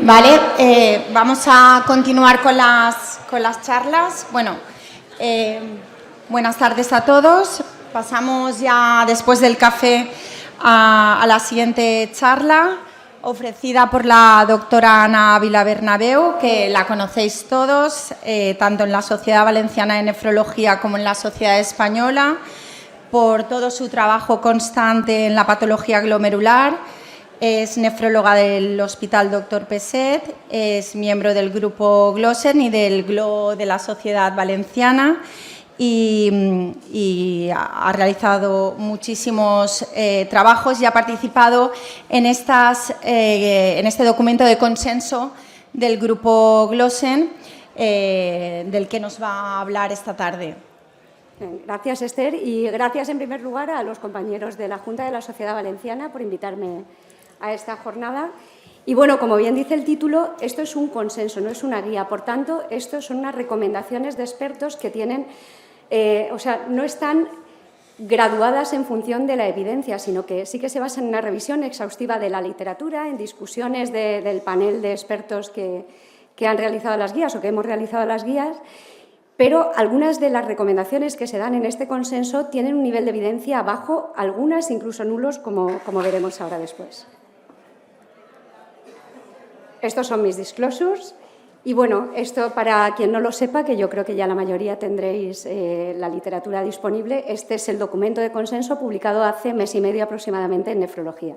Vale, vamos a continuar con las charlas. Bueno, buenas tardes a todos. Pasamos ya después del café a la siguiente charla, ofrecida por la doctora Ana Ávila Bernabeu, que la conocéis todos, tanto en la Sociedad Valenciana de Nefrología como en la Sociedad Española, por todo su trabajo constante en la patología glomerular. Es nefróloga del Hospital Dr. Peset, es miembro del grupo Glosen y del GLO de la Sociedad Valenciana y ha realizado muchísimos trabajos y ha participado en este documento de consenso del grupo Glosen, del que nos va a hablar esta tarde. Gracias, Esther, y gracias en primer lugar a los compañeros de la Junta de la Sociedad Valenciana por invitarme a esta jornada. Y bueno, como bien dice el título, esto es un consenso, no es una guía. Por tanto, esto son unas recomendaciones de expertos que tienen, no están graduadas en función de la evidencia, sino que sí que se basan en una revisión exhaustiva de la literatura, en discusiones del panel de expertos que han realizado las guías o que hemos realizado las guías. Pero algunas de las recomendaciones que se dan en este consenso tienen un nivel de evidencia bajo, algunas incluso nulos, como veremos ahora después. Estos son mis disclosures y, bueno, esto para quien no lo sepa, que yo creo que ya la mayoría tendréis la literatura disponible, este es el documento de consenso publicado hace mes y medio aproximadamente en Nefrología.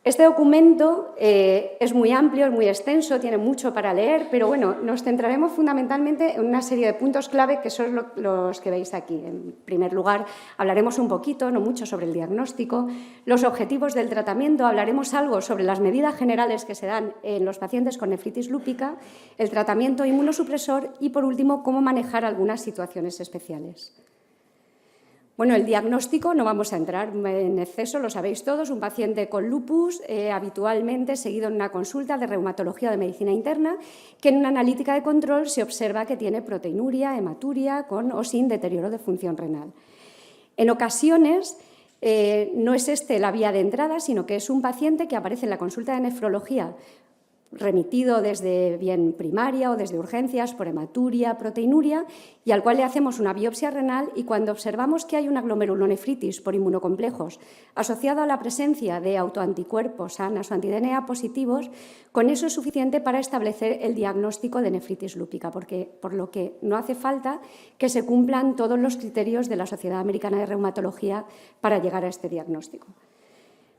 Este documento es muy amplio, es muy extenso, tiene mucho para leer, pero bueno, nos centraremos fundamentalmente en una serie de puntos clave que son los que veis aquí. En primer lugar, hablaremos un poquito, no mucho, sobre el diagnóstico, los objetivos del tratamiento, hablaremos algo sobre las medidas generales que se dan en los pacientes con nefritis lúpica, el tratamiento inmunosupresor y, por último, cómo manejar algunas situaciones especiales. Bueno, el diagnóstico no vamos a entrar en exceso, lo sabéis todos, un paciente con lupus habitualmente seguido en una consulta de reumatología o de medicina interna, que en una analítica de control se observa que tiene proteinuria, hematuria, con o sin deterioro de función renal. En ocasiones no es la vía de entrada, sino que es un paciente que aparece en la consulta de nefrología remitido desde bien primaria o desde urgencias por hematuria, proteinuria, y al cual le hacemos una biopsia renal y cuando observamos que hay una glomerulonefritis por inmunocomplejos asociado a la presencia de autoanticuerpos sanas o anti-DNA positivos, con eso es suficiente para establecer el diagnóstico de nefritis lúpica, por lo que no hace falta que se cumplan todos los criterios de la Sociedad Americana de Reumatología para llegar a este diagnóstico.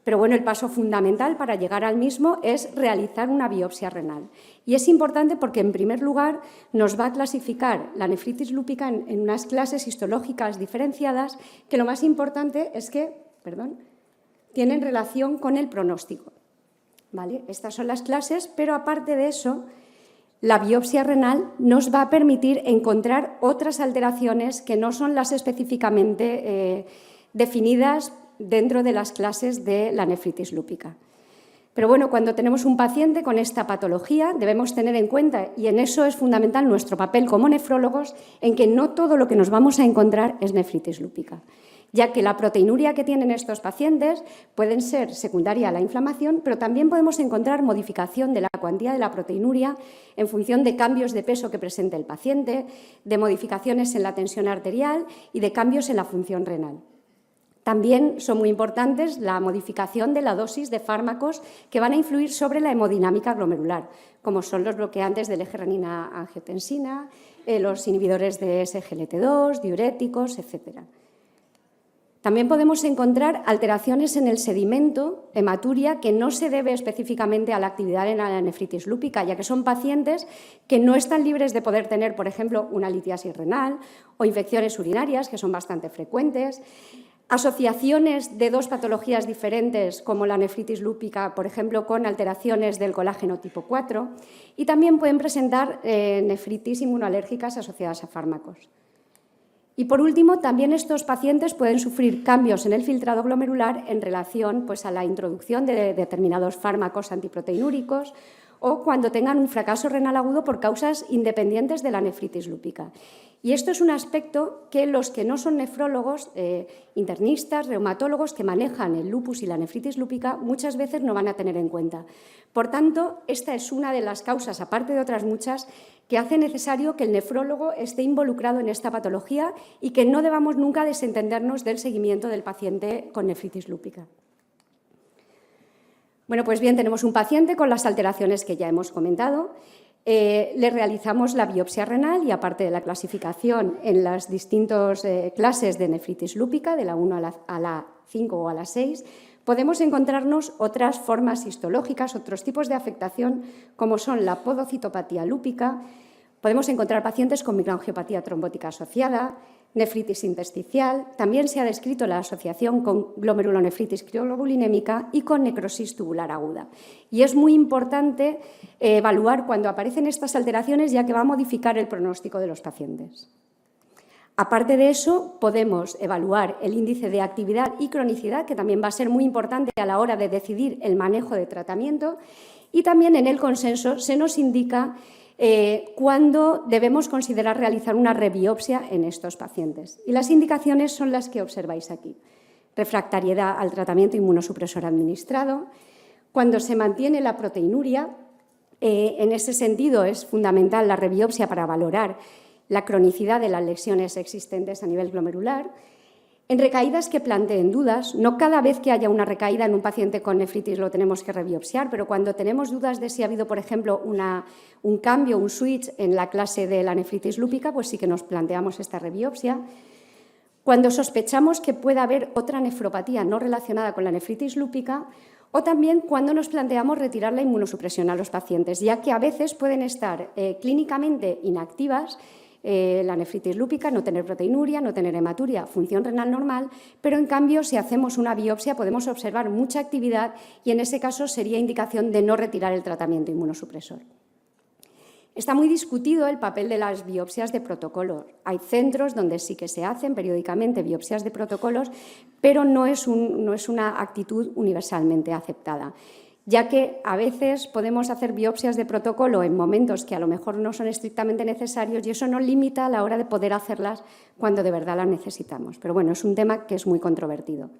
Pero bueno, el paso fundamental para llegar al mismo es realizar una biopsia renal. Y es importante porque, en primer lugar, nos va a clasificar la nefritis lúpica en unas clases histológicas diferenciadas que lo más importante es que, tienen relación con el pronóstico. ¿Vale? Estas son las clases, pero aparte de eso, la biopsia renal nos va a permitir encontrar otras alteraciones que no son las específicamente definidas dentro de las clases de la nefritis lúpica. Pero bueno, cuando tenemos un paciente con esta patología debemos tener en cuenta, y en eso es fundamental nuestro papel como nefrólogos, en que no todo lo que nos vamos a encontrar es nefritis lúpica, ya que la proteinuria que tienen estos pacientes pueden ser secundaria a la inflamación, pero también podemos encontrar modificación de la cuantía de la proteinuria en función de cambios de peso que presente el paciente, de modificaciones en la tensión arterial y de cambios en la función renal. También son muy importantes la modificación de la dosis de fármacos que van a influir sobre la hemodinámica glomerular, como son los bloqueantes del eje renina-angiotensina, los inhibidores de SGLT2, diuréticos, etc. También podemos encontrar alteraciones en el sedimento, hematuria, que no se debe específicamente a la actividad en la nefritis lúpica, ya que son pacientes que no están libres de poder tener, por ejemplo, una litiasis renal o infecciones urinarias, que son bastante frecuentes. Asociaciones de dos patologías diferentes, como la nefritis lúpica, por ejemplo, con alteraciones del colágeno tipo 4, y también pueden presentar nefritis inmunoalérgicas asociadas a fármacos. Y, por último, también estos pacientes pueden sufrir cambios en el filtrado glomerular en relación a la introducción de determinados fármacos antiproteinúricos o cuando tengan un fracaso renal agudo por causas independientes de la nefritis lúpica. Y esto es un aspecto que los que no son nefrólogos, internistas, reumatólogos que manejan el lupus y la nefritis lúpica, muchas veces no van a tener en cuenta. Por tanto, esta es una de las causas, aparte de otras muchas, que hace necesario que el nefrólogo esté involucrado en esta patología y que no debamos nunca desentendernos del seguimiento del paciente con nefritis lúpica. Bueno, pues bien, tenemos un paciente con las alteraciones que ya hemos comentado. Le realizamos la biopsia renal y, aparte de la clasificación en las distintas clases de nefritis lúpica, de la 1 a la 5 o a la 6, podemos encontrarnos otras formas histológicas, otros tipos de afectación, como son la podocitopatía lúpica. Podemos encontrar pacientes con microangiopatía trombótica asociada, nefritis intersticial. También se ha descrito la asociación con glomerulonefritis crioglobulinémica y con necrosis tubular aguda. Y es muy importante evaluar cuando aparecen estas alteraciones, ya que va a modificar el pronóstico de los pacientes. Aparte de eso, podemos evaluar el índice de actividad y cronicidad, que también va a ser muy importante a la hora de decidir el manejo de tratamiento, y también en el consenso se nos indica cuándo debemos considerar realizar una rebiopsia en estos pacientes. Y las indicaciones son las que observáis aquí. Refractariedad al tratamiento inmunosupresor administrado, cuando se mantiene la proteinuria, en ese sentido es fundamental la rebiopsia para valorar la cronicidad de las lesiones existentes a nivel glomerular. En recaídas que planteen dudas, no cada vez que haya una recaída en un paciente con nefritis lo tenemos que rebiopsiar, pero cuando tenemos dudas de si ha habido, por ejemplo, un cambio, un switch en la clase de la nefritis lúpica, pues sí que nos planteamos esta rebiopsia. Cuando sospechamos que pueda haber otra nefropatía no relacionada con la nefritis lúpica, o también cuando nos planteamos retirar la inmunosupresión a los pacientes, ya que a veces pueden estar clínicamente inactivas, la nefritis lúpica, no tener proteinuria, no tener hematuria, función renal normal, pero en cambio si hacemos una biopsia podemos observar mucha actividad y en ese caso sería indicación de no retirar el tratamiento inmunosupresor. Está muy discutido el papel de las biopsias de protocolo. Hay centros donde sí que se hacen periódicamente biopsias de protocolos, pero no es una actitud universalmente aceptada, ya que a veces podemos hacer biopsias de protocolo en momentos que a lo mejor no son estrictamente necesarios y eso nos limita a la hora de poder hacerlas cuando de verdad las necesitamos. Pero bueno, es un tema que es muy controvertido.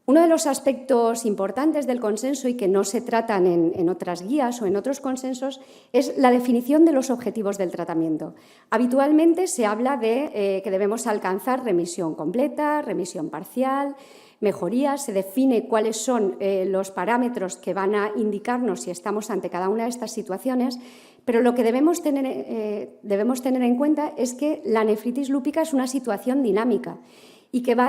Uno de los aspectos importantes del consenso y que no se tratan en otras guías o en otros consensos es la definición de los objetivos del tratamiento. Habitualmente se habla de que debemos alcanzar remisión completa, remisión parcial, mejorías, se define cuáles son los parámetros que van a indicarnos si estamos ante cada una de estas situaciones, pero lo que debemos tener en cuenta es que la nefritis lúpica es una situación dinámica y que va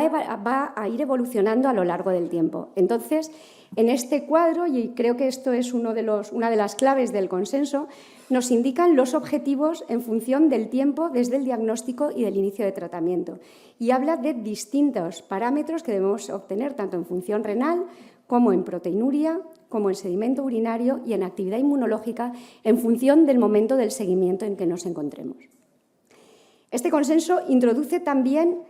a ir evolucionando a lo largo del tiempo. Entonces, en este cuadro, y creo que esto es una de las claves del consenso, nos indican los objetivos en función del tiempo desde el diagnóstico y del inicio de tratamiento. Y habla de distintos parámetros que debemos obtener tanto en función renal como en proteinuria, como en sedimento urinario y en actividad inmunológica en función del momento del seguimiento en que nos encontremos. Este consenso introduce también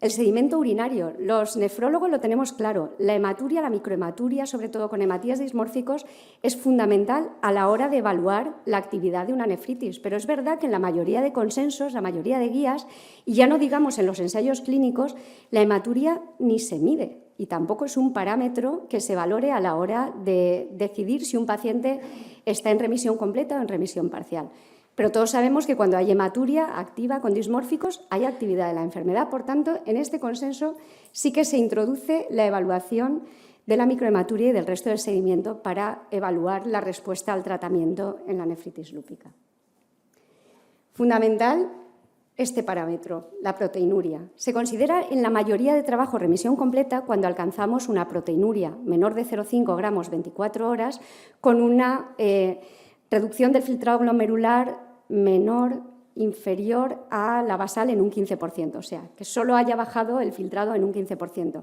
el sedimento urinario. Los nefrólogos lo tenemos claro. La hematuria, la microhematuria, sobre todo con hematías dismórficos, es fundamental a la hora de evaluar la actividad de una nefritis. Pero es verdad que en la mayoría de consensos, la mayoría de guías, y ya no digamos en los ensayos clínicos, la hematuria ni se mide y tampoco es un parámetro que se valore a la hora de decidir si un paciente está en remisión completa o en remisión parcial. Pero todos sabemos que cuando hay hematuria activa con dismórficos hay actividad de la enfermedad. Por tanto, en este consenso sí que se introduce la evaluación de la microhematuria y del resto del seguimiento para evaluar la respuesta al tratamiento en la nefritis lúpica. Fundamental este parámetro, la proteinuria. Se considera en la mayoría de trabajos remisión completa cuando alcanzamos una proteinuria menor de 0,5 gramos 24 horas con una reducción del filtrado glomerular menor, inferior a la basal en un 15%, o sea, que solo haya bajado el filtrado en un 15%.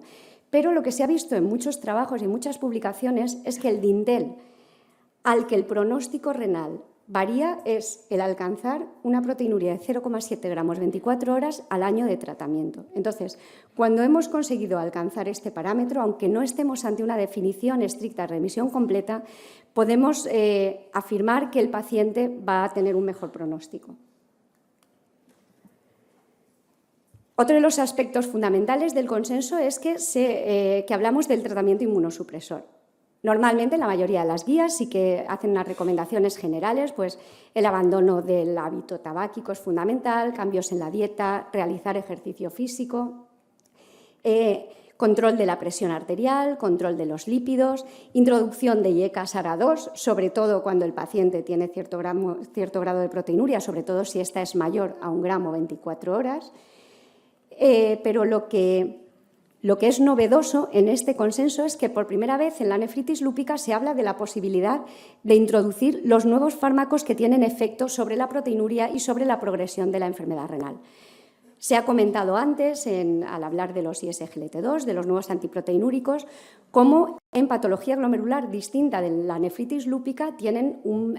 Pero lo que se ha visto en muchos trabajos y en muchas publicaciones es que el dintel al que el pronóstico renal varía es el alcanzar una proteinuria de 0,7 gramos 24 horas al año de tratamiento. Entonces, cuando hemos conseguido alcanzar este parámetro, aunque no estemos ante una definición estricta de remisión completa, podemos afirmar que el paciente va a tener un mejor pronóstico. Otro de los aspectos fundamentales del consenso es que hablamos del tratamiento inmunosupresor. Normalmente, la mayoría de las guías sí que hacen unas recomendaciones generales, pues el abandono del hábito tabáquico es fundamental, cambios en la dieta, realizar ejercicio físico, control de la presión arterial, control de los lípidos, introducción de IECA-SARA2, sobre todo cuando el paciente tiene cierto grado de proteinuria, sobre todo si esta es mayor a 1 gramo 24 horas. Pero lo que es novedoso en este consenso es que por primera vez en la nefritis lúpica se habla de la posibilidad de introducir los nuevos fármacos que tienen efecto sobre la proteinuria y sobre la progresión de la enfermedad renal. Se ha comentado antes, al hablar de los ISGLT2, de los nuevos antiproteinúricos, cómo en patología glomerular distinta de la nefritis lúpica tienen un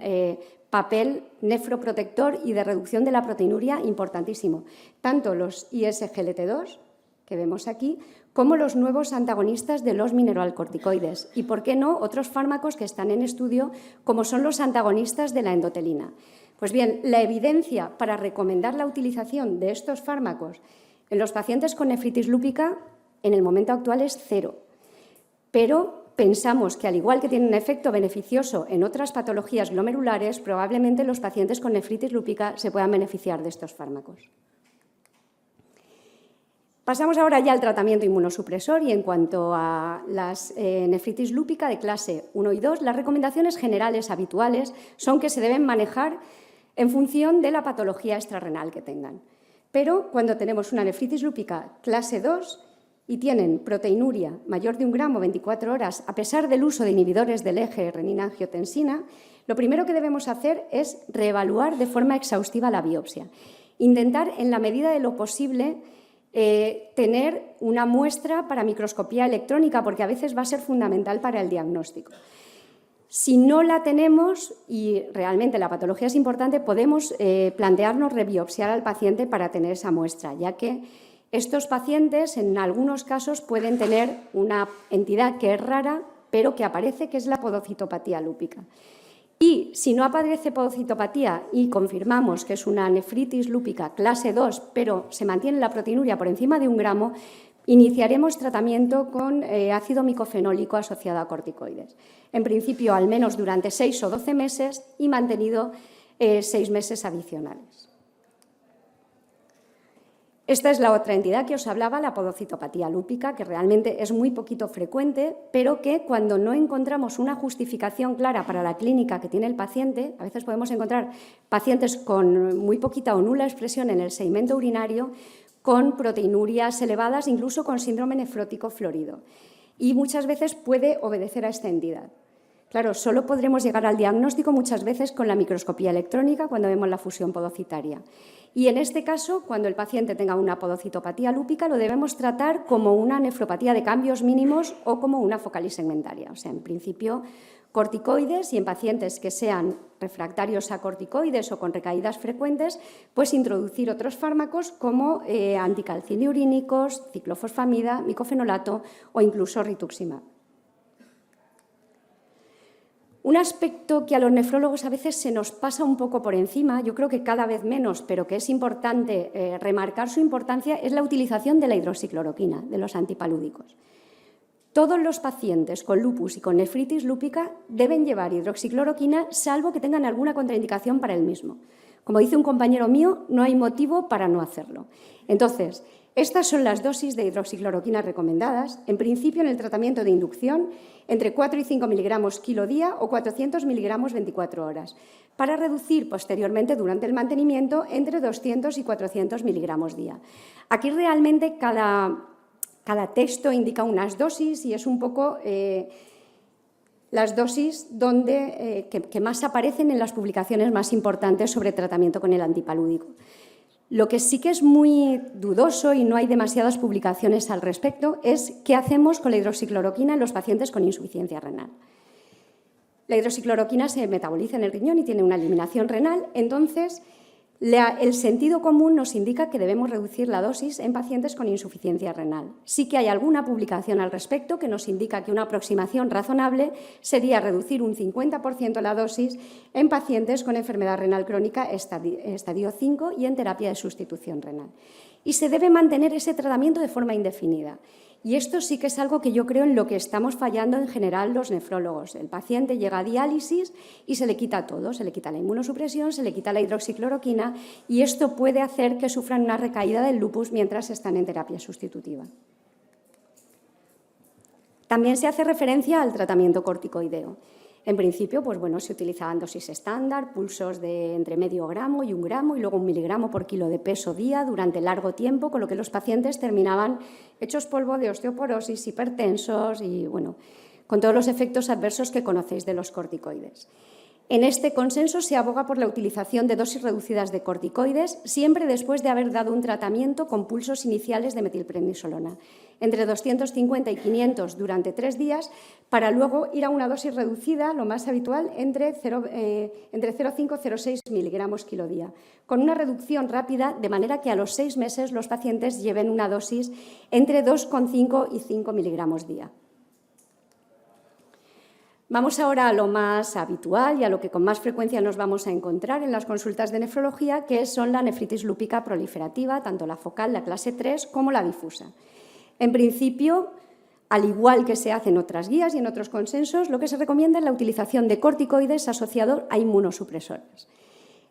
papel nefroprotector y de reducción de la proteinuria importantísimo. Tanto los ISGLT2, que vemos aquí, como los nuevos antagonistas de los mineralocorticoides y, por qué no, otros fármacos que están en estudio, como son los antagonistas de la endotelina. Pues bien, la evidencia para recomendar la utilización de estos fármacos en los pacientes con nefritis lúpica en el momento actual es cero, pero pensamos que, al igual que tiene un efecto beneficioso en otras patologías glomerulares, probablemente los pacientes con nefritis lúpica se puedan beneficiar de estos fármacos. Pasamos ahora ya al tratamiento inmunosupresor y en cuanto a las nefritis lúpica de clase 1 y 2, las recomendaciones generales habituales son que se deben manejar en función de la patología extrarrenal que tengan. Pero cuando tenemos una nefritis lúpica clase 2 y tienen proteinuria mayor de 1 gramo 24 horas, a pesar del uso de inhibidores del eje renina-angiotensina, lo primero que debemos hacer es reevaluar de forma exhaustiva la biopsia. Intentar, en la medida de lo posible, tener una muestra para microscopía electrónica, porque a veces va a ser fundamental para el diagnóstico. Si no la tenemos y realmente la patología es importante, podemos plantearnos rebiopsiar al paciente para tener esa muestra, ya que estos pacientes en algunos casos pueden tener una entidad que es rara, pero que aparece, que es la podocitopatía lúpica. Y si no aparece podocitopatía y confirmamos que es una nefritis lúpica clase 2, pero se mantiene la proteinuria por encima de 1 gramo, iniciaremos tratamiento con ácido micofenólico asociado a corticoides. En principio, al menos durante 6 o 12 meses y mantenido 6 meses adicionales. Esta es la otra entidad que os hablaba, la podocitopatía lúpica, que realmente es muy poquito frecuente, pero que cuando no encontramos una justificación clara para la clínica que tiene el paciente, a veces podemos encontrar pacientes con muy poquita o nula expresión en el sedimento urinario, con proteinurias elevadas, incluso con síndrome nefrótico florido. Y muchas veces puede obedecer a esta entidad. Claro, solo podremos llegar al diagnóstico muchas veces con la microscopía electrónica cuando vemos la fusión podocitaria. Y en este caso, cuando el paciente tenga una podocitopatía lúpica, lo debemos tratar como una nefropatía de cambios mínimos o como una focalis segmentaria. O sea, en principio, corticoides, y en pacientes que sean refractarios a corticoides o con recaídas frecuentes, pues introducir otros fármacos como anticalcidiurínicos, ciclofosfamida, micofenolato o incluso rituximab. Un aspecto que a los nefrólogos a veces se nos pasa un poco por encima, yo creo que cada vez menos, pero que es importante remarcar su importancia, es la utilización de la hidroxicloroquina, de los antipalúdicos. Todos los pacientes con lupus y con nefritis lúpica deben llevar hidroxicloroquina, salvo que tengan alguna contraindicación para el mismo. Como dice un compañero mío, no hay motivo para no hacerlo. Entonces, estas son las dosis de hidroxicloroquina recomendadas, en principio en el tratamiento de inducción, entre 4 y 5 miligramos kilo día o 400 miligramos 24 horas, para reducir posteriormente durante el mantenimiento entre 200 y 400 miligramos día. Aquí realmente cada texto indica unas dosis y es un poco las dosis que más aparecen en las publicaciones más importantes sobre tratamiento con el antipalúdico. Lo que sí que es muy dudoso y no hay demasiadas publicaciones al respecto es qué hacemos con la hidroxicloroquina en los pacientes con insuficiencia renal. La hidroxicloroquina se metaboliza en el riñón y tiene una eliminación renal, entonces el sentido común nos indica que debemos reducir la dosis en pacientes con insuficiencia renal. Sí que hay alguna publicación al respecto que nos indica que una aproximación razonable sería reducir un 50% la dosis en pacientes con enfermedad renal crónica estadio 5 y en terapia de sustitución renal. Y se debe mantener ese tratamiento de forma indefinida. Y esto sí que es algo que yo creo en lo que estamos fallando en general los nefrólogos. El paciente llega a diálisis y se le quita todo, se le quita la inmunosupresión, se le quita la hidroxicloroquina y esto puede hacer que sufran una recaída del lupus mientras están en terapia sustitutiva. También se hace referencia al tratamiento corticoideo. En principio, pues bueno, se utilizaban dosis estándar, pulsos de entre medio gramo y 1 gramo y luego 1 miligramo por kilo de peso día durante largo tiempo, con lo que los pacientes terminaban hechos polvo de osteoporosis, hipertensos y, bueno, con todos los efectos adversos que conocéis de los corticoides. En este consenso se aboga por la utilización de dosis reducidas de corticoides, siempre después de haber dado un tratamiento con pulsos iniciales de metilprednisolona, entre 250 y 500 durante 3 días, para luego ir a una dosis reducida, lo más habitual, entre 0,5 y 0,6 miligramos kilo día, con una reducción rápida, de manera que a los 6 meses los pacientes lleven una dosis entre 2,5 y 5 miligramos día. Vamos ahora a lo más habitual y a lo que con más frecuencia nos vamos a encontrar en las consultas de nefrología, que son la nefritis lúpica proliferativa, tanto la focal, la clase 3, como la difusa. En principio, al igual que se hace en otras guías y en otros consensos, lo que se recomienda es la utilización de corticoides asociados a inmunosupresores.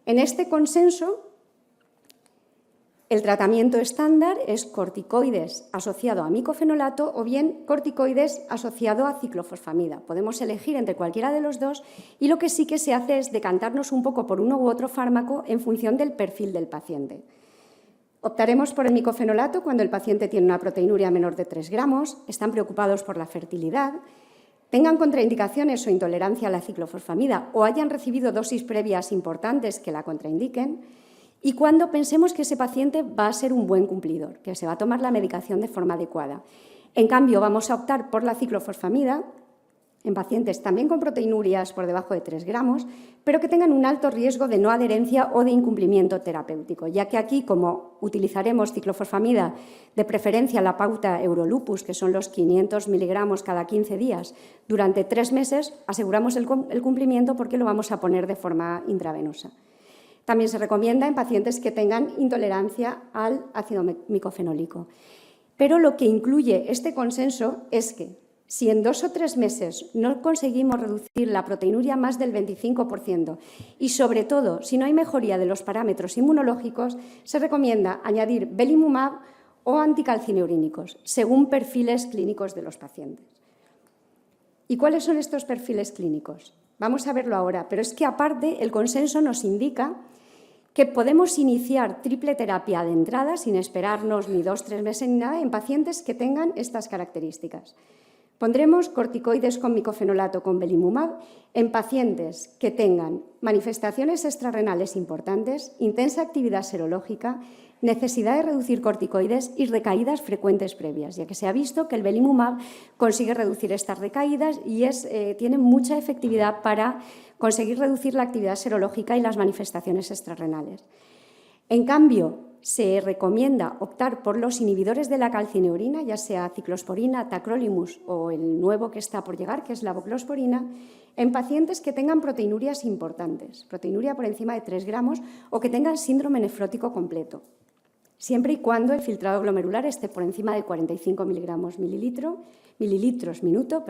En este consenso, el tratamiento estándar es corticoides asociado a micofenolato o bien corticoides asociado a ciclofosfamida. Podemos elegir entre cualquiera de los dos y lo que sí que se hace es decantarnos un poco por uno u otro fármaco en función del perfil del paciente. Optaremos por el micofenolato cuando el paciente tiene una proteinuria menor de 3 gramos, están preocupados por la fertilidad, tengan contraindicaciones o intolerancia a la ciclofosfamida o hayan recibido dosis previas importantes que la contraindiquen, y cuando pensemos que ese paciente va a ser un buen cumplidor, que se va a tomar la medicación de forma adecuada. En cambio, vamos a optar por la ciclofosfamida en pacientes también con proteinurias por debajo de 3 gramos, pero que tengan un alto riesgo de no adherencia o de incumplimiento terapéutico, ya que aquí, como utilizaremos ciclofosfamida, de preferencia la pauta Eurolupus, que son los 500 miligramos cada 15 días, durante 3 meses, aseguramos el cumplimiento porque lo vamos a poner de forma intravenosa. También se recomienda en pacientes que tengan intolerancia al ácido micofenólico. Pero lo que incluye este consenso es que si en 2 o 3 meses no conseguimos reducir la proteinuria más del 25% y, sobre todo, si no hay mejoría de los parámetros inmunológicos, se recomienda añadir belimumab o anticalcineurínicos, según perfiles clínicos de los pacientes. ¿Y cuáles son estos perfiles clínicos? Vamos a verlo ahora, pero es que aparte el consenso nos indica que podemos iniciar triple terapia de entrada sin esperarnos ni 2 o 3 meses ni nada en pacientes que tengan estas características. Pondremos corticoides con micofenolato con belimumab en pacientes que tengan manifestaciones extrarrenales importantes, intensa actividad serológica, necesidad de reducir corticoides y recaídas frecuentes previas, ya que se ha visto que el belimumab consigue reducir estas recaídas y tiene mucha efectividad para conseguir reducir la actividad serológica y las manifestaciones extrarrenales. En cambio, se recomienda optar por los inhibidores de la calcineurina, ya sea ciclosporina, tacrolimus o el nuevo que está por llegar, que es la voclosporina, en pacientes que tengan proteinurias importantes, proteinuria por encima de 3 gramos o que tengan síndrome nefrótico completo, siempre y cuando el filtrado glomerular esté por encima de 45 mililitros minuto.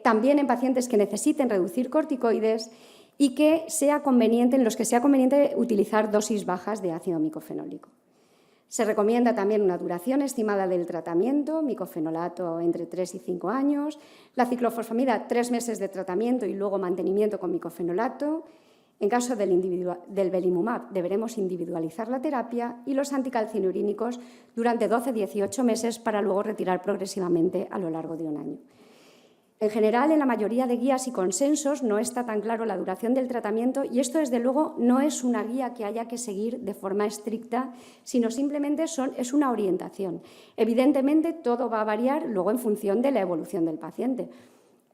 También en pacientes que necesiten reducir corticoides y que en los que sea conveniente utilizar dosis bajas de ácido micofenólico. Se recomienda también una duración estimada del tratamiento, micofenolato entre 3 y 5 años, la ciclofosfamida 3 meses de tratamiento y luego mantenimiento con micofenolato. En caso del belimumab deberemos individualizar la terapia y los anticalcinurínicos durante 12-18 meses para luego retirar progresivamente a lo largo de 1 año. En general, en la mayoría de guías y consensos no está tan claro la duración del tratamiento y esto, desde luego, no es una guía que haya que seguir de forma estricta, sino simplemente es una orientación. Evidentemente, todo va a variar luego en función de la evolución del paciente.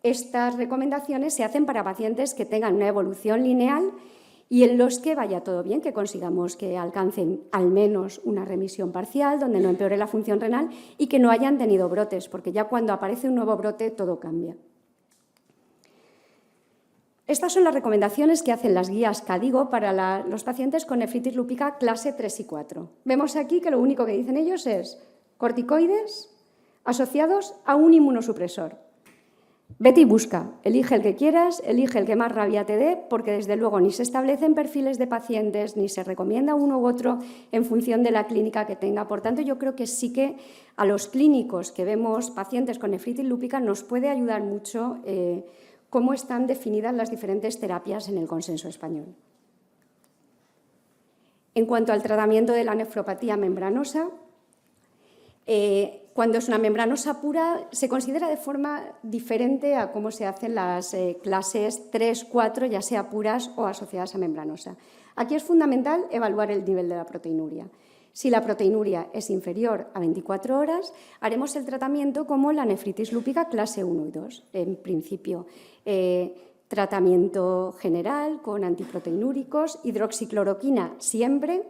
Estas recomendaciones se hacen para pacientes que tengan una evolución lineal y en los que vaya todo bien, que consigamos que alcancen al menos una remisión parcial, donde no empeore la función renal y que no hayan tenido brotes, porque ya cuando aparece un nuevo brote todo cambia. Estas son las recomendaciones que hacen las guías KDIGO para los pacientes con nefritis lúpica clase 3 y 4. Vemos aquí que lo único que dicen ellos es corticoides asociados a un inmunosupresor. Vete y busca, elige el que quieras, elige el que más rabia te dé, porque desde luego ni se establecen perfiles de pacientes, ni se recomienda uno u otro en función de la clínica que tenga. Por tanto, yo creo que sí que a los clínicos que vemos pacientes con nefritis lúpica nos puede ayudar mucho cómo están definidas las diferentes terapias en el consenso español. En cuanto al tratamiento de la nefropatía membranosa, cuando es una membranosa pura, se considera de forma diferente a cómo se hacen las clases 3, 4, ya sea puras o asociadas a membranosa. Aquí es fundamental evaluar el nivel de la proteinuria. Si la proteinuria es inferior a 24 horas, haremos el tratamiento como la nefritis lúpica clase 1 y 2. En principio, tratamiento general con antiproteinúricos, hidroxicloroquina siempre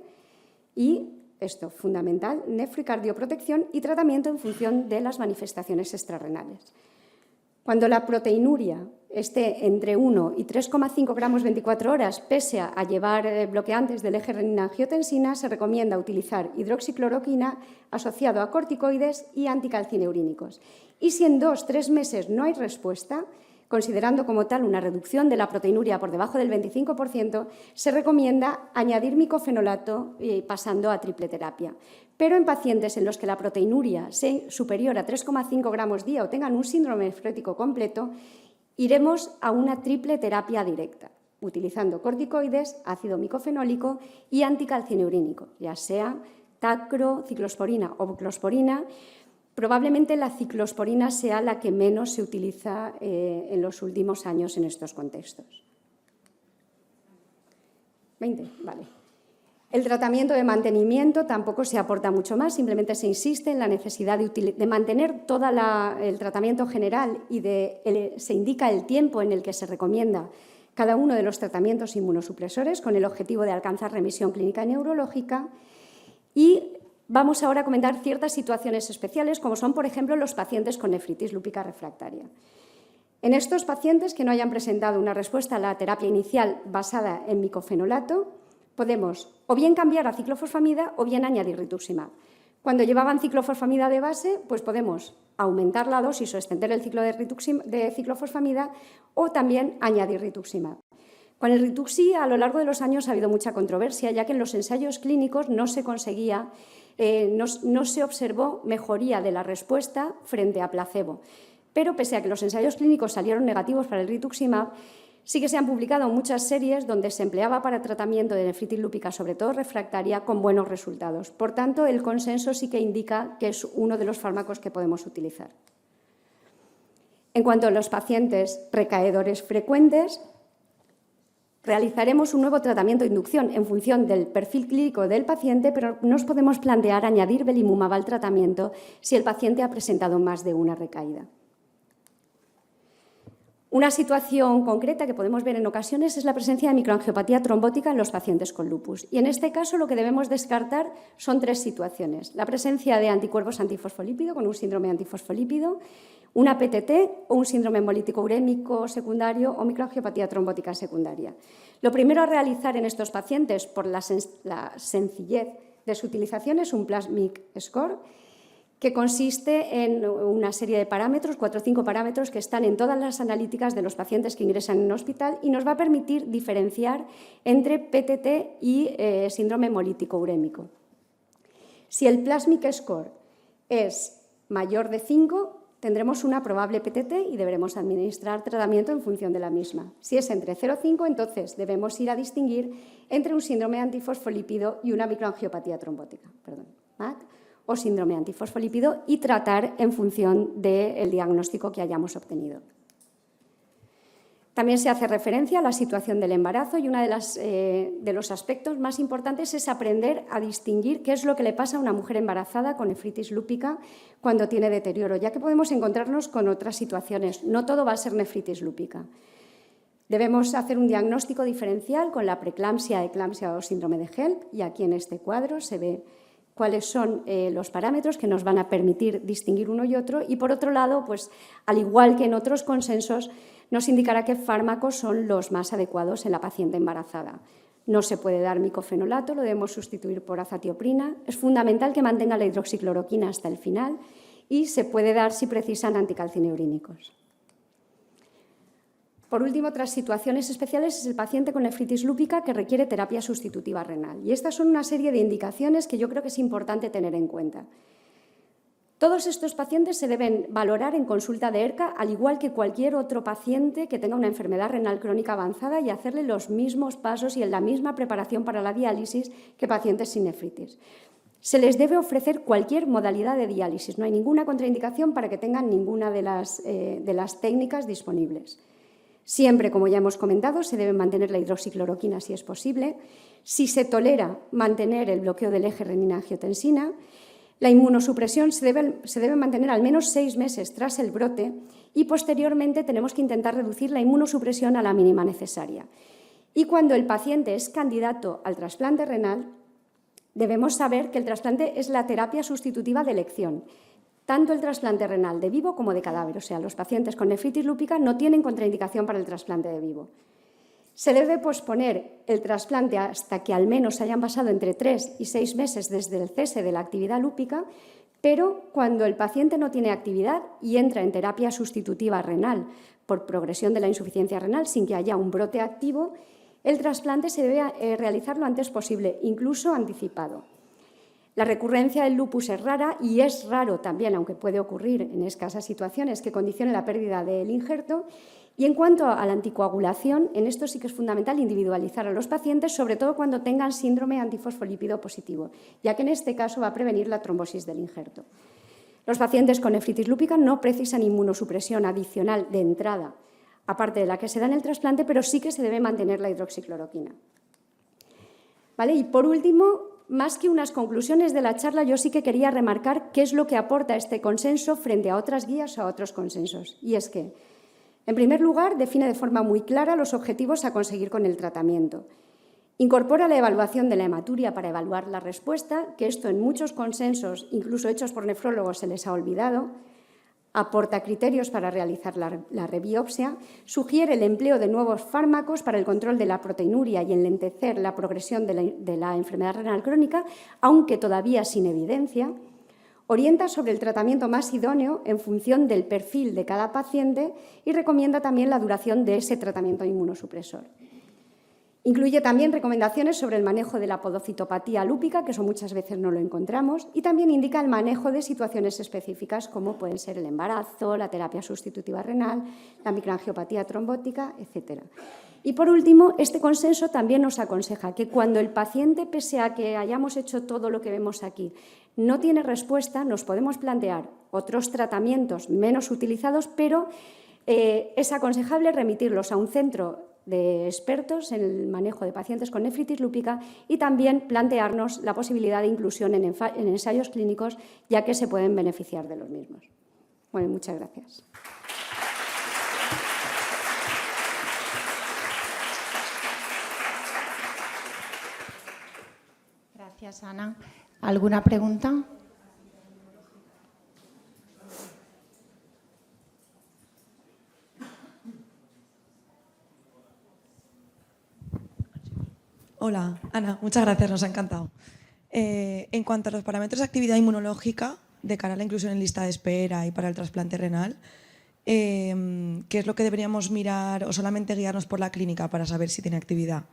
y esto, fundamental, nefrocardioprotección y tratamiento en función de las manifestaciones extrarrenales. Cuando la proteinuria esté entre 1 y 3,5 gramos 24 horas, pese a llevar bloqueantes del eje renina-angiotensina, se recomienda utilizar hidroxicloroquina asociado a corticoides y anticalcineurínicos. Y si en 2-3 meses no hay respuesta, considerando como tal una reducción de la proteinuria por debajo del 25%, se recomienda añadir micofenolato pasando a triple terapia. Pero en pacientes en los que la proteinuria sea superior a 3,5 gramos día o tengan un síndrome nefrótico completo, iremos a una triple terapia directa, utilizando corticoides, ácido micofenólico y anticalcineurínico, ya sea tacro, ciclosporina o buclosporina. Probablemente la ciclosporina sea la que menos se utiliza en los últimos años en estos contextos. 20, vale. El tratamiento de mantenimiento tampoco se aporta mucho más, simplemente se insiste en la necesidad de mantener todo el tratamiento general y se indica el tiempo en el que se recomienda cada uno de los tratamientos inmunosupresores con el objetivo de alcanzar remisión clínica y neurológica. Y vamos ahora a comentar ciertas situaciones especiales, como son, por ejemplo, los pacientes con nefritis lúpica refractaria. En estos pacientes que no hayan presentado una respuesta a la terapia inicial basada en micofenolato, podemos o bien cambiar a ciclofosfamida o bien añadir rituximab. Cuando llevaban ciclofosfamida de base, pues podemos aumentar la dosis o extender el ciclo de ciclofosfamida o también añadir rituximab. Con el Rituxi, a lo largo de los años ha habido mucha controversia, ya que en los ensayos clínicos no se conseguía, no se observó mejoría de la respuesta frente a placebo. Pero pese a que los ensayos clínicos salieron negativos para el rituximab, sí que se han publicado muchas series donde se empleaba para tratamiento de nefritis lúpica, sobre todo refractaria, con buenos resultados. Por tanto, el consenso sí que indica que es uno de los fármacos que podemos utilizar. En cuanto a los pacientes recaedores frecuentes, realizaremos un nuevo tratamiento de inducción en función del perfil clínico del paciente, pero nos podemos plantear añadir belimumab al tratamiento si el paciente ha presentado más de una recaída. Una situación concreta que podemos ver en ocasiones es la presencia de microangiopatía trombótica en los pacientes con lupus. Y en este caso lo que debemos descartar son 3 situaciones. La presencia de anticuerpos antifosfolípido con un síndrome antifosfolípido, una PTT o un síndrome hemolítico urémico secundario o microangiopatía trombótica secundaria. Lo primero a realizar en estos pacientes, por la sencillez de su utilización, es un Plasmic Score, que consiste en una serie de parámetros, 4 o 5 parámetros que están en todas las analíticas de los pacientes que ingresan en un hospital y nos va a permitir diferenciar entre PTT y síndrome hemolítico urémico. Si el Plasmic Score es mayor de 5, tendremos una probable PTT y deberemos administrar tratamiento en función de la misma. Si es entre 0 y 5, entonces debemos ir a distinguir entre un síndrome antifosfolípido y una microangiopatía trombótica, MAT, o síndrome antifosfolípido y tratar en función del diagnóstico que hayamos obtenido. También se hace referencia a la situación del embarazo y uno de los aspectos más importantes es aprender a distinguir qué es lo que le pasa a una mujer embarazada con nefritis lúpica cuando tiene deterioro, ya que podemos encontrarnos con otras situaciones. No todo va a ser nefritis lúpica. Debemos hacer un diagnóstico diferencial con la preeclampsia, eclampsia o síndrome de HELLP, y aquí en este cuadro se ve cuáles son los parámetros que nos van a permitir distinguir uno y otro, y por otro lado, pues, al igual que en otros consensos, nos indicará qué fármacos son los más adecuados en la paciente embarazada. No se puede dar micofenolato, lo debemos sustituir por azatioprina. Es fundamental que mantenga la hidroxicloroquina hasta el final y se puede dar, si precisan, anticalcineurínicos. Por último, otras situaciones especiales es el paciente con nefritis lúpica que requiere terapia sustitutiva renal. Y estas son una serie de indicaciones que yo creo que es importante tener en cuenta. Todos estos pacientes se deben valorar en consulta de ERCA, al igual que cualquier otro paciente que tenga una enfermedad renal crónica avanzada, y hacerle los mismos pasos y en la misma preparación para la diálisis que pacientes sin nefritis. Se les debe ofrecer cualquier modalidad de diálisis. No hay ninguna contraindicación para que tengan ninguna de las técnicas disponibles. Siempre, como ya hemos comentado, se debe mantener la hidroxicloroquina si es posible. Si se tolera, mantener el bloqueo del eje renina-angiotensina. La inmunosupresión se debe mantener al menos 6 meses tras el brote y posteriormente tenemos que intentar reducir la inmunosupresión a la mínima necesaria. Y cuando el paciente es candidato al trasplante renal, debemos saber que el trasplante es la terapia sustitutiva de elección, tanto el trasplante renal de vivo como de cadáver. O sea, los pacientes con nefritis lúpica no tienen contraindicación para el trasplante de vivo. Se debe posponer el trasplante hasta que al menos hayan pasado entre 3 y 6 meses desde el cese de la actividad lúpica, pero cuando el paciente no tiene actividad y entra en terapia sustitutiva renal por progresión de la insuficiencia renal sin que haya un brote activo, el trasplante se debe realizar lo antes posible, incluso anticipado. La recurrencia del lupus es rara y es raro también, aunque puede ocurrir en escasas situaciones, que condicione la pérdida del injerto. Y en cuanto a la anticoagulación, en esto sí que es fundamental individualizar a los pacientes, sobre todo cuando tengan síndrome antifosfolípido positivo, ya que en este caso va a prevenir la trombosis del injerto. Los pacientes con nefritis lúpica no precisan inmunosupresión adicional de entrada, aparte de la que se da en el trasplante, pero sí que se debe mantener la hidroxicloroquina. ¿Vale? Y por último, más que unas conclusiones de la charla, yo sí que quería remarcar qué es lo que aporta este consenso frente a otras guías o a otros consensos. Y es que, en primer lugar, define de forma muy clara los objetivos a conseguir con el tratamiento. Incorpora la evaluación de la hematuria para evaluar la respuesta, que esto en muchos consensos, incluso hechos por nefrólogos, se les ha olvidado. Aporta criterios para realizar la rebiopsia. Sugiere el empleo de nuevos fármacos para el control de la proteinuria y enlentecer la progresión de la enfermedad renal crónica, aunque todavía sin evidencia. Orienta sobre el tratamiento más idóneo en función del perfil de cada paciente y recomienda también la duración de ese tratamiento inmunosupresor. Incluye también recomendaciones sobre el manejo de la podocitopatía lúpica, que eso muchas veces no lo encontramos, y también indica el manejo de situaciones específicas como pueden ser el embarazo, la terapia sustitutiva renal, la microangiopatía trombótica, etc. Y por último, este consenso también nos aconseja que cuando el paciente, pese a que hayamos hecho todo lo que vemos aquí, no tiene respuesta, nos podemos plantear otros tratamientos menos utilizados, pero es aconsejable remitirlos a un centro de expertos en el manejo de pacientes con nefritis lúpica y también plantearnos la posibilidad de inclusión en ensayos clínicos, ya que se pueden beneficiar de los mismos. Bueno, muchas gracias. Gracias, Ana. ¿Alguna pregunta? Hola, Ana, muchas gracias, nos ha encantado. En cuanto a los parámetros de actividad inmunológica de cara a la inclusión en lista de espera y para el trasplante renal, ¿qué es lo que deberíamos mirar o solamente guiarnos por la clínica para saber si tiene actividad?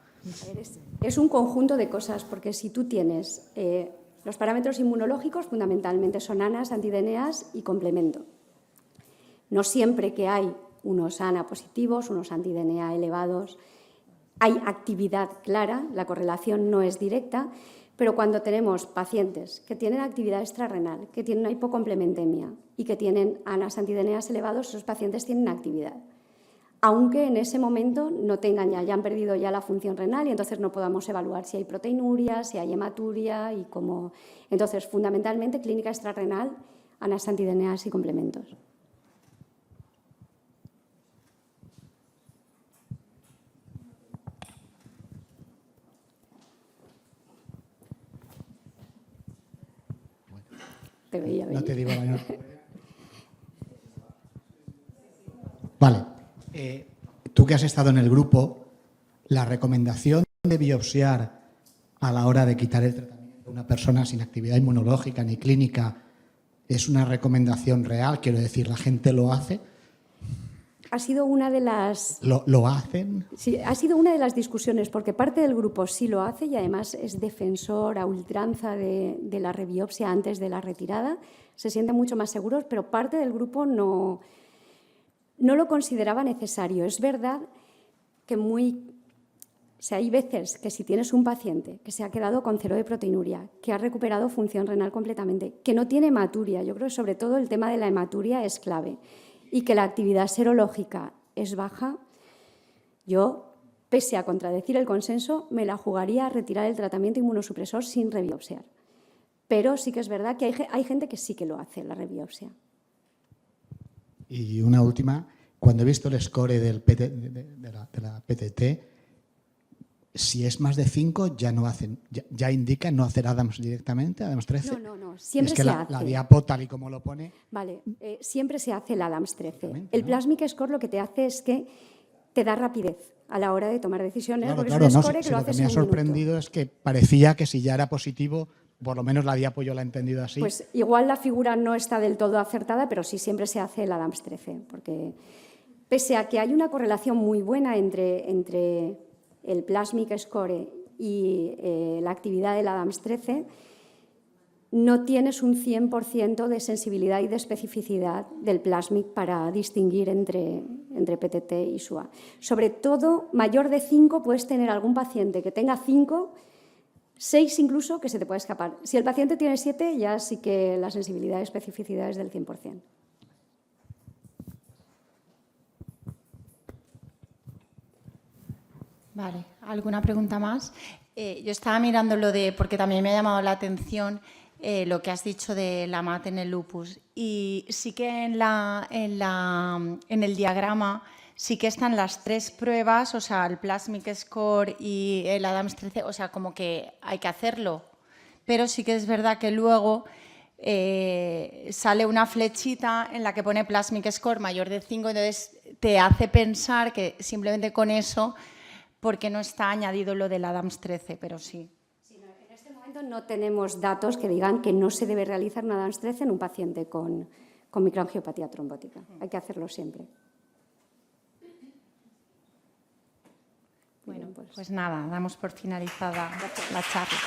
Es un conjunto de cosas, porque si tú tienes los parámetros inmunológicos, fundamentalmente son ANAs, anti-DNAs y complemento. No siempre que hay unos ANA positivos, unos anti-DNA elevados, hay actividad clara, la correlación no es directa, pero cuando tenemos pacientes que tienen actividad extrarrenal, que tienen una hipocomplementemia y que tienen ANAs anti-DNAs elevados, esos pacientes tienen actividad. aunque en ese momento no tengan ya han perdido ya la función renal y entonces no podamos evaluar si hay proteinuria, si hay hematuria y cómo. Entonces, fundamentalmente, clínica extrarrenal, anasantideneas y complementos. Te veía venir. No te digo mayor. Vale. Tú que has estado en el grupo, la recomendación de biopsiar a la hora de quitar el tratamiento a una persona sin actividad inmunológica ni clínica es una recomendación real. Quiero decir, ¿la gente lo hace? Ha sido una de las... ¿Lo hacen? Sí, ha sido una de las discusiones, porque parte del grupo sí lo hace y además es defensor a ultranza de la rebiopsia antes de la retirada. Se sienten mucho más seguros, pero parte del grupo no lo consideraba necesario. Es verdad que hay veces que si tienes un paciente que se ha quedado con 0 de proteinuria, que ha recuperado función renal completamente, que no tiene hematuria, yo creo que sobre todo el tema de la hematuria es clave, y que la actividad serológica es baja, yo, pese a contradecir el consenso, me la jugaría a retirar el tratamiento inmunosupresor sin rebiopsiar. Pero sí que es verdad que hay gente que sí que lo hace, la rebiopsia. Y una última, cuando he visto el score de la PTT, si es más de 5 ya no hacen, ya indica no hacer Adams directamente, Adams 13. No, siempre es que se la hace. diapo, tal y como lo pone. Vale, siempre se hace el Adams 13. El Plasmic Score lo que te hace es que te da rapidez a la hora de tomar decisiones, porque es un score que lo haces en un minuto. Lo que me ha sorprendido es que parecía que si ya era positivo, por lo menos la diapo yo la he entendido así. Pues igual la figura no está del todo acertada, pero sí siempre se hace el Adams 13, porque pese a que hay una correlación muy buena entre el Plasmic Score y la actividad del Adams 13, no tienes un 100% de sensibilidad y de especificidad del Plasmic para distinguir entre PTT y SUA. Sobre todo, mayor de 5 puedes tener algún paciente que tenga 5, 6 incluso, que se te puede escapar. Si el paciente tiene 7, ya sí que la sensibilidad y especificidad es del 100%. Vale, ¿alguna pregunta más? Yo estaba mirando porque también me ha llamado la atención lo que has dicho de la MAT en el lupus. Y sí que en el diagrama sí que están las 3 pruebas, o sea, el Plasmic Score y el Adams 13, o sea, como que hay que hacerlo. Pero sí que es verdad que luego sale una flechita en la que pone Plasmic Score mayor de 5, entonces te hace pensar que simplemente con eso, porque no está añadido lo del Adams 13, pero sí. Sí, en este momento no tenemos datos que digan que no se debe realizar un Adams 13 en un paciente con microangiopatía trombótica. Hay que hacerlo siempre. Bueno, pues nada, damos por finalizada la charla.